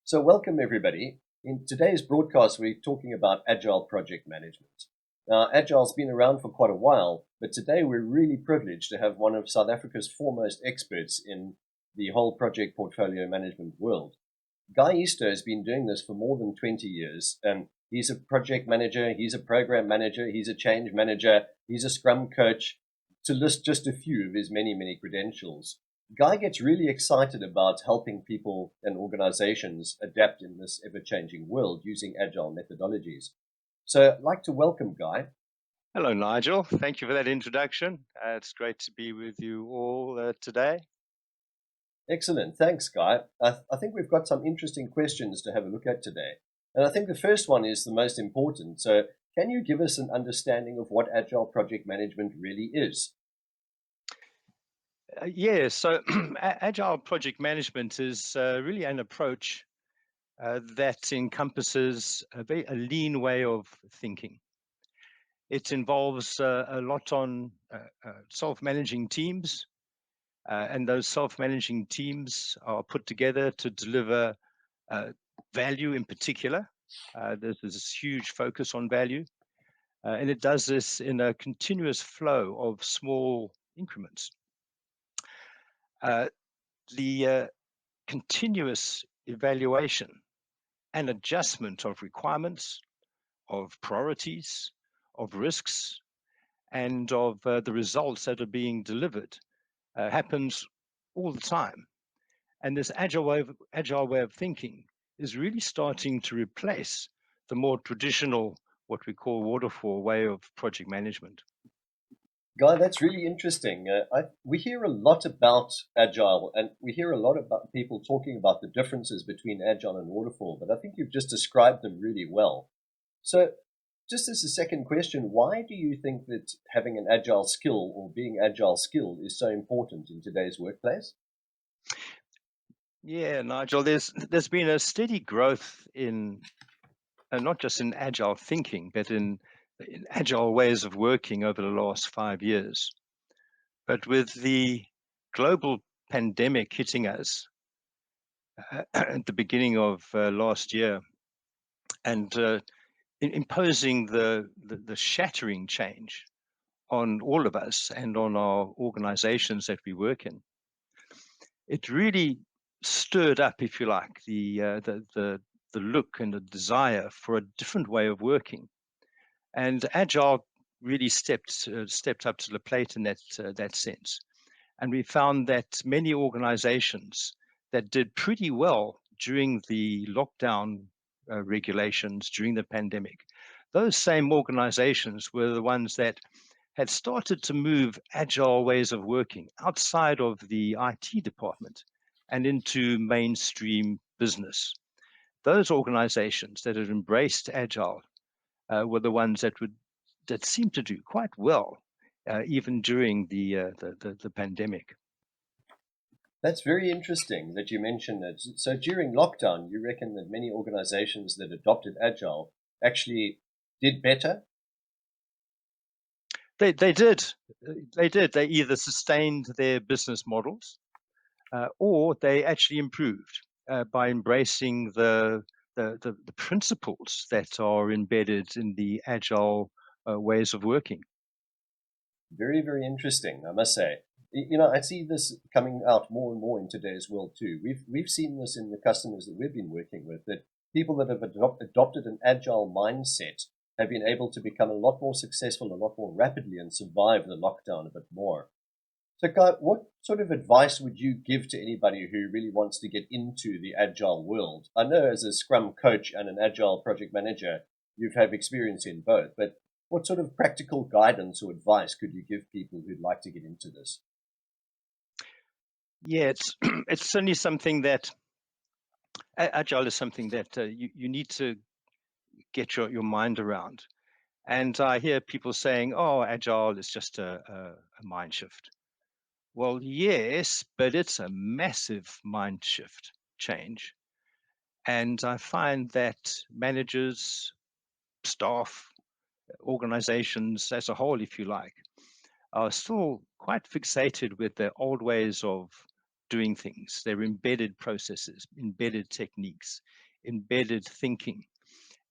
So, welcome everybody. In today's broadcast, we're talking about Agile project management. Now, Agile's been around for quite a while, but today we're really privileged to have one of South Africa's foremost experts in the whole project portfolio management world. Guy Eastoe has been doing this for more than 20 years, and he's a project manager, he's a program manager, he's a change manager, he's a Scrum coach, to list just a few of his many, many credentials. Guy gets really excited about helping people and organizations adapt in this ever-changing world using agile methodologies. So I'd like to welcome Guy. Hello, Nigel. Thank you for that introduction. It's great to be with you all today. Excellent. Thanks, Guy. I think we've got some interesting questions to have a look at today. And I think the first one is the most important. So can you give us an understanding of what agile project management really is? So Agile project management is really an approach that encompasses a lean way of thinking. It involves a lot on self-managing teams, and those self-managing teams are put together to deliver value in particular. There's this huge focus on value, and it does this in a continuous flow of small increments. Uh, the continuous evaluation and adjustment of requirements, of priorities, of risks, and of the results that are being delivered happens all the time. And this agile way of thinking is really starting to replace the more traditional, what we call waterfall way of project management. Guy, that's really interesting. We hear a lot about Agile, and we hear a lot about people talking about the differences between Agile and Waterfall, but I think you've just described them really well. So, just as a second question, why do you think that having an Agile skill or being Agile skilled is so important in today's workplace? Yeah, Nigel, there's been a steady growth in not just in agile thinking, but in agile ways of working over the last 5 years. But with the global pandemic hitting us at the beginning of last year and imposing the shattering change on all of us and on our organizations that we work in, it really stirred up, if you like, the look and the desire for a different way of working. And Agile really stepped up to the plate in that sense. And we found that many organizations that did pretty well during the lockdown regulations during the pandemic, those same organizations were the ones that had started to move agile ways of working outside of the IT department and into mainstream business. Those organizations that had embraced agile were the ones that seemed to do quite well, even during the pandemic. That's very interesting that you mentioned that. So during lockdown, you reckon that many organizations that adopted Agile actually did better? They did. They did. They either sustained their business models or they actually improved by embracing the principles that are embedded in the agile ways of working. Very, very interesting, I must say. You know, I see this coming out more and more in today's world too. We've seen this in the customers that we've been working with, that people that have adopted an agile mindset have been able to become a lot more successful, a lot more rapidly, and survive the lockdown a bit more. So, Guy, what sort of advice would you give to anybody who really wants to get into the agile world? I know as a Scrum coach and an agile project manager, you've had experience in both, but what sort of practical guidance or advice could you give people who'd like to get into this? Yeah, it's it's certainly something that agile is something that you need to get your mind around. And I hear people saying, "Oh, agile is just a mind shift." Well, yes, but it's a massive mind shift change. And I find that managers, staff, organizations as a whole, if you like, are still quite fixated with their old ways of doing things. They're embedded processes, embedded techniques, embedded thinking.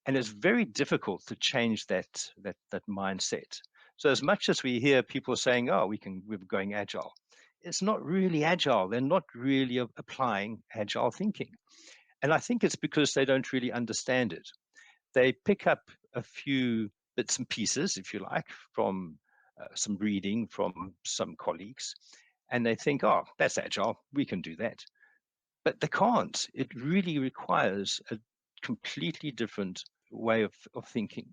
And it's very difficult to change that mindset. So as much as we hear people saying, oh, we're going agile, it's not really agile. They're not really applying agile thinking. And I think it's because they don't really understand it. They pick up a few bits and pieces, if you like, from some reading from some colleagues, and they think, oh, that's agile, we can do that. But they can't. It really requires a completely different way of thinking.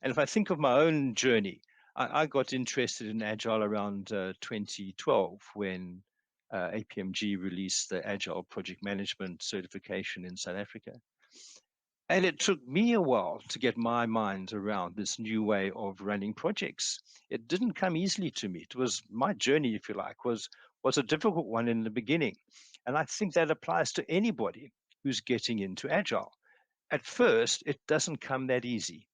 And if I think of my own journey, I got interested in Agile around 2012 when APMG released the Agile Project Management certification in South Africa. And it took me a while to get my mind around this new way of running projects. It didn't come easily to me. It was my journey, if you like, was a difficult one in the beginning. And I think that applies to anybody who's getting into Agile. At first, it doesn't come that easy.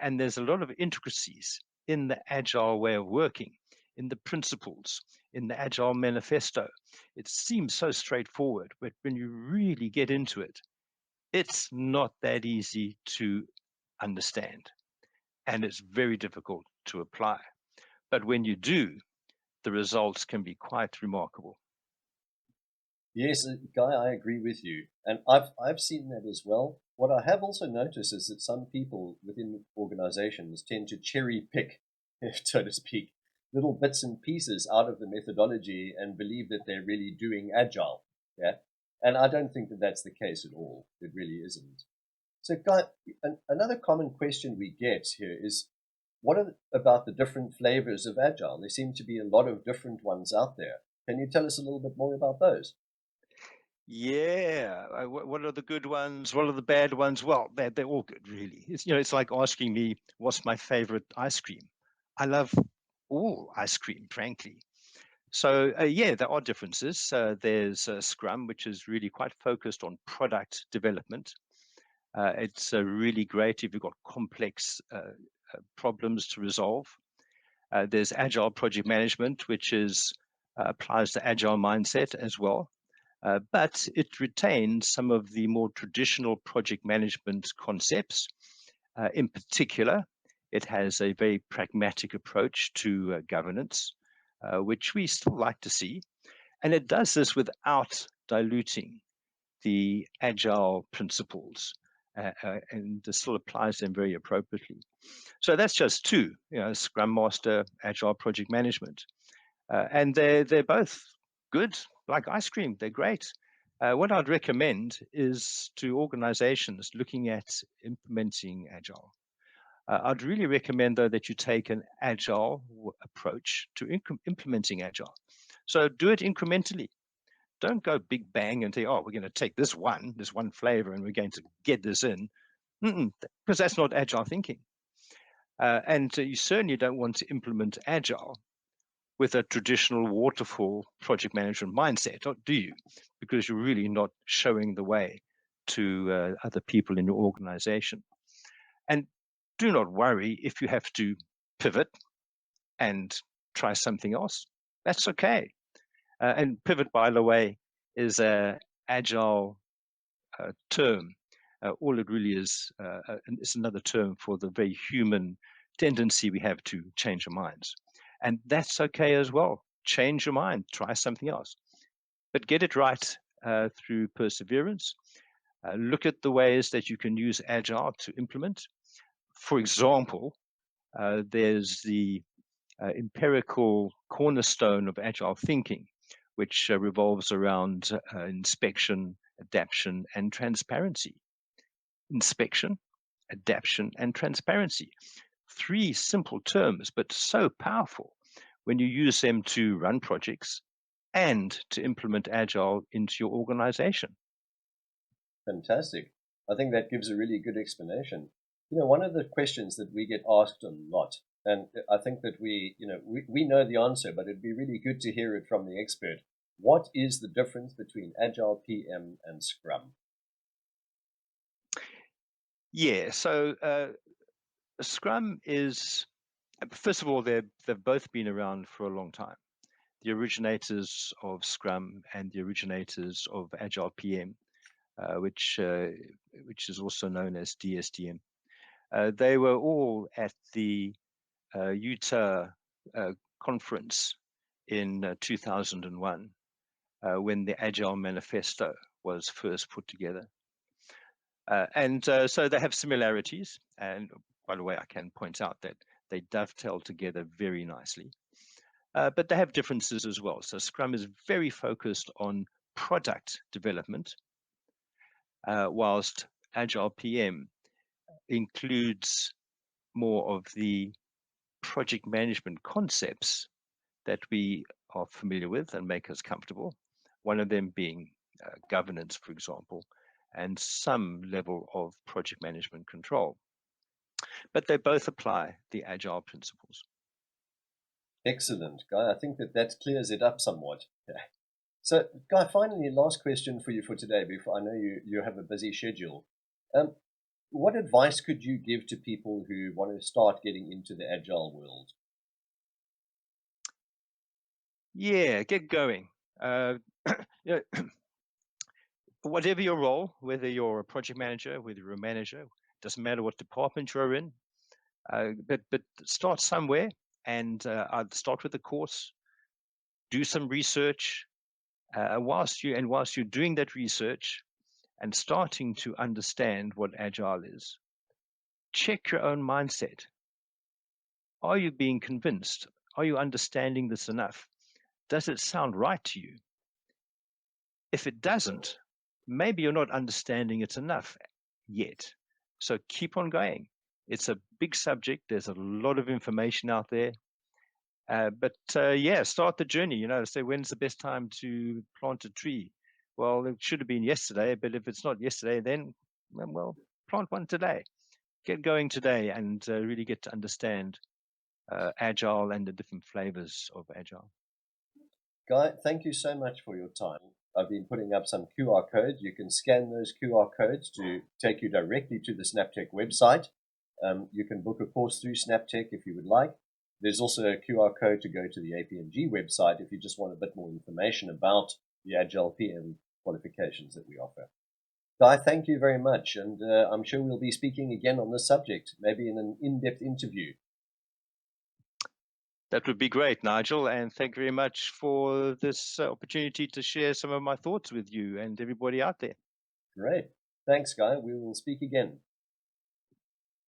And there's a lot of intricacies in the Agile way of working, in the principles, in the Agile manifesto. It seems so straightforward, but when you really get into it, it's not that easy to understand, and it's very difficult to apply. But when you do, the results can be quite remarkable. Yes, Guy, I agree with you, and I've seen that as well. What I have also noticed is that some people within organizations tend to cherry pick, so to speak, little bits and pieces out of the methodology and believe that they're really doing agile. Yeah, and I don't think that that's the case at all. It really isn't. So, Guy, another common question we get here is, what about the different flavors of agile? There seem to be a lot of different ones out there. Can you tell us a little bit more about those? Yeah, what are the good ones? What are the bad ones? Well, they're all good, really. It's like asking me what's my favorite ice cream. I love all ice cream, frankly. So yeah, there are differences. There's Scrum, which is really quite focused on product development. It's really great if you've got complex problems to resolve. There's Agile project management, which applies the Agile mindset as well. But it retains some of the more traditional project management concepts. In particular, it has a very pragmatic approach to governance, which we still like to see. And it does this without diluting the agile principles, and this still applies them very appropriately. So that's just two, Scrum Master, Agile Project Management. And they're both good, like ice cream. They're great. What I'd recommend is to organizations looking at implementing Agile. I'd really recommend, though, that you take an Agile approach to implementing Agile. So do it incrementally. Don't go big bang and say, oh, we're going to take this one flavor, and we're going to get this in, because that's not Agile thinking. And you certainly don't want to implement Agile with a traditional waterfall project management mindset, do you? Because you're really not showing the way to other people in your organization. And do not worry if you have to pivot and try something else. That's okay. And pivot, by the way, is an agile term. All it really is another term for the very human tendency we have to change our minds. And that's okay as well. Change your mind, try something else. But get it right through perseverance. Look at the ways that you can use Agile to implement. For example, there's the empirical cornerstone of Agile thinking, which revolves around inspection, adaptation, and transparency. Inspection, adaptation, and transparency. Three simple terms, but so powerful when you use them to run projects and to implement Agile into your organization. Fantastic. I think that gives a really good explanation. One of the questions that we get asked a lot, and I think that we know the answer, but it'd be really good to hear it from the expert. What is the difference between Agile PM and Scrum? Yeah, so Scrum is, first of all, they've both been around for a long time. the originators of Scrum and the originators of Agile PM, which is also known as DSDM. They were all at the Utah conference in 2001 when the Agile Manifesto was first put together. So they have similarities. And by the way, I can point out that they dovetail together very nicely. But they have differences as well. So Scrum is very focused on product development, whilst Agile PM includes more of the project management concepts that we are familiar with and make us comfortable. One of them being governance, for example, and some level of project management control. But they both apply the Agile principles. Excellent, Guy. I think that clears it up somewhat. So, Guy, finally, last question for you for today, before I know you have a busy schedule. What advice could you give to people who want to start getting into the Agile world? Yeah, get going. Whatever your role, whether you're a project manager, whether you're a manager, doesn't matter what department you're in, but start somewhere and I'd start with a course, do some research. Whilst you're doing that research and starting to understand what Agile is, check your own mindset. Are you being convinced? Are you understanding this enough? Does it sound right to you? If it doesn't, maybe you're not understanding it enough yet. So keep on going. It's a big subject. There's a lot of information out there. But start the journey. Say, when's the best time to plant a tree? Well, it should have been yesterday, but if it's not yesterday, then, well, plant one today. Get going today and really get to understand Agile and the different flavors of Agile. Guy, thank you so much for your time. I've been putting up some QR codes. You can scan those QR codes to take you directly to the SnapTech website. You can book a course through SnapTech if you would like. There's also a QR code to go to the APMG website if you just want a bit more information about the Agile PM qualifications that we offer. Guy, thank you very much, and I'm sure we'll be speaking again on this subject, maybe in an in-depth interview. That would be great, Nigel, and thank you very much for this opportunity to share some of my thoughts with you and everybody out there. Great. Thanks, Guy. We will speak again.